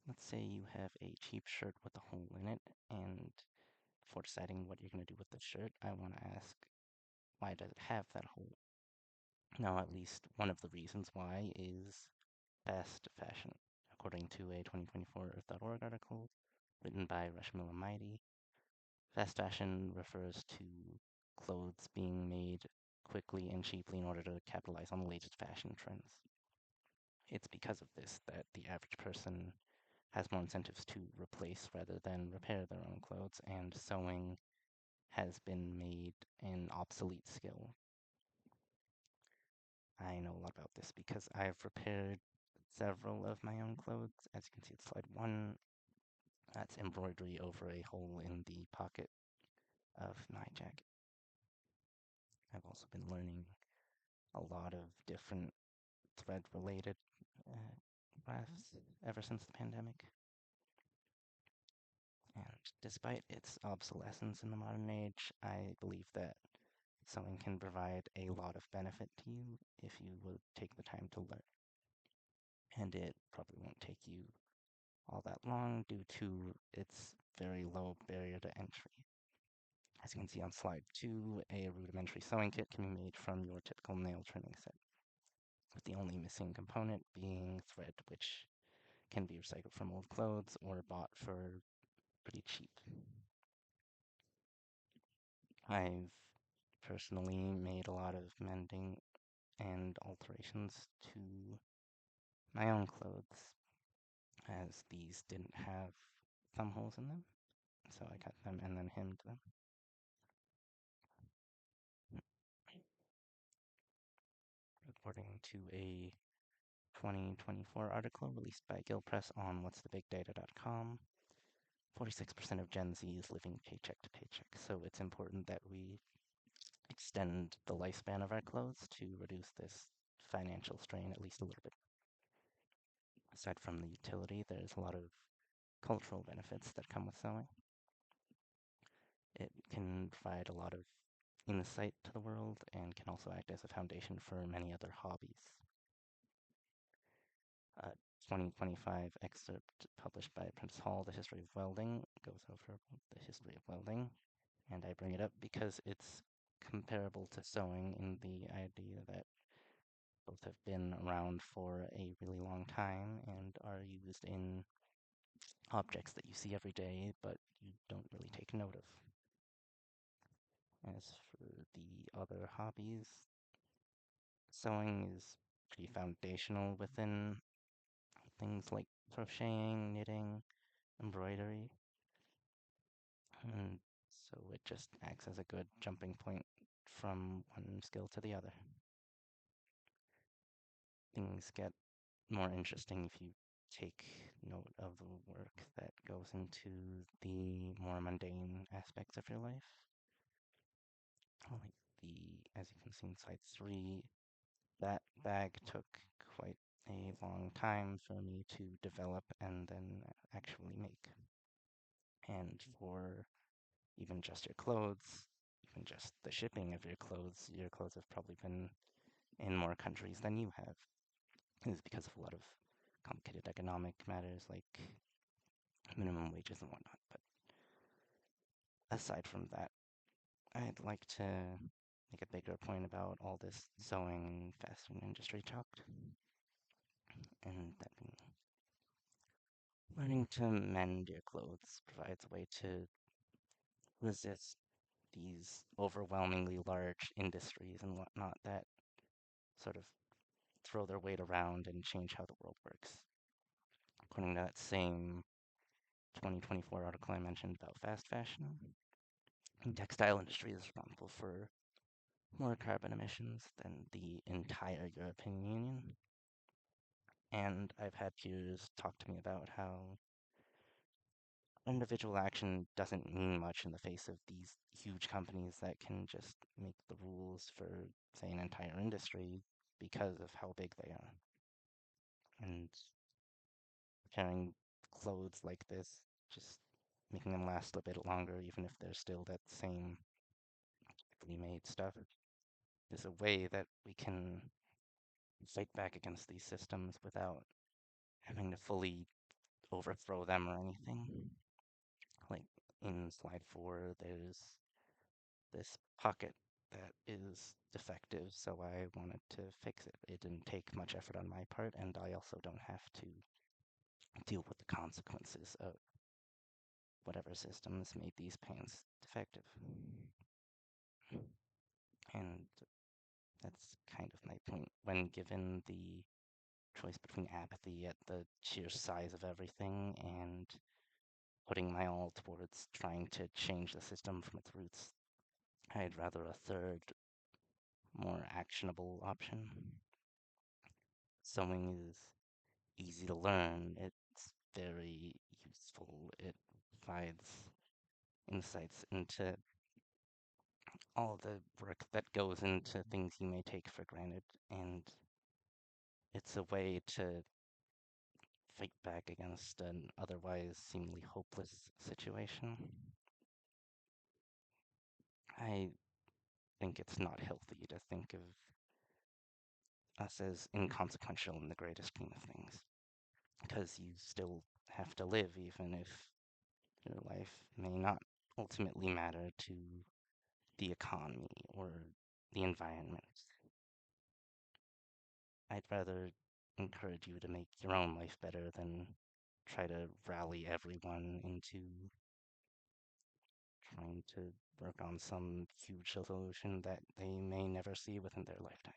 Let's say you have a cheap shirt with a hole in it, and before deciding what you're going to do with the shirt, I want to ask, why does it have that hole? Now, at least one of the reasons why is fast fashion. According to a 2024 Earth.org article written by Rashmila Maidi, fast fashion refers to clothes being made quickly and cheaply in order to capitalize on the latest fashion trends. It's because of this that the average person has more incentives to replace rather than repair their own clothes, and sewing has been made an obsolete skill. I know a lot about this because I've repaired several of my own clothes. As you can see, it's slide one. That's embroidery over a hole in the pocket of my jacket. I've also been learning a lot of different thread related crafts ever since the pandemic. And despite its obsolescence in the modern age, I believe that sewing can provide a lot of benefit to you if you would take the time to learn. And it probably won't take you all that long due to its very low barrier to entry. As you can see on slide 2, a rudimentary sewing kit can be made from your typical nail trimming set, with the only missing component being thread, which can be recycled from old clothes or bought for pretty cheap. I've personally made a lot of mending and alterations to my own clothes, as these didn't have thumb holes in them, so I cut them and then hemmed them. According to a 2024 article released by Gill Press on what'sthebigdata.com, 46% of Gen Z is living paycheck to paycheck, so it's important that we extend the lifespan of our clothes to reduce this financial strain at least a little bit. Aside from the utility, there's a lot of cultural benefits that come with sewing. It can provide a lot of insight to the world and can also act as a foundation for many other hobbies. A 2025 excerpt published by Prentice Hall, The History of Welding, goes over the history of welding, and I bring it up because it's comparable to sewing in the idea that both have been around for a really long time and are used in objects that you see every day but you don't really take note of. As for the other hobbies, sewing is pretty foundational within things like crocheting, knitting, embroidery, and so it just acts as a good jumping point from one skill to the other. Things get more interesting if you take note of the work that goes into the more mundane aspects of your life. Like as you can see in slide 3, that bag took quite a long time for me to develop and then actually make. And for even just your clothes, even just the shipping of your clothes have probably been in more countries than you have. It's because of a lot of complicated economic matters like minimum wages and whatnot. But aside from that, I'd like to make a bigger point about all this sewing and fashion industry talk, and that being learning to mend your clothes provides a way to resist these overwhelmingly large industries and whatnot that sort of throw their weight around and change how the world works. According to that same 2024 article I mentioned about fast fashion, the textile industry is responsible for more carbon emissions than the entire European Union. And I've had peers talk to me about how individual action doesn't mean much in the face of these huge companies that can just make the rules for, say, an entire industry because of how big they are. And carrying clothes like this, just making them last a bit longer, even if they're still that same quickly made stuff, is a way that we can fight back against these systems without having to fully overthrow them or anything. Like in slide 4, there's this pocket that is defective, so I wanted to fix it. It didn't take much effort on my part, and I also don't have to deal with the consequences of whatever systems made these pans defective. And that's kind of my point. When given the choice between apathy at the sheer size of everything and putting my all towards trying to change the system from its roots, I'd rather a third, more actionable option. Sewing is easy to learn, it's very useful, it provides insights into all the work that goes into things you may take for granted, and it's a way to fight back against an otherwise seemingly hopeless situation. I think it's not healthy to think of us as inconsequential in the greater scheme of things, because you still have to live, even if your life may not ultimately matter to the economy or the environment. I'd rather encourage you to make your own life better than try to rally everyone into trying to work on some huge solution that they may never see within their lifetime.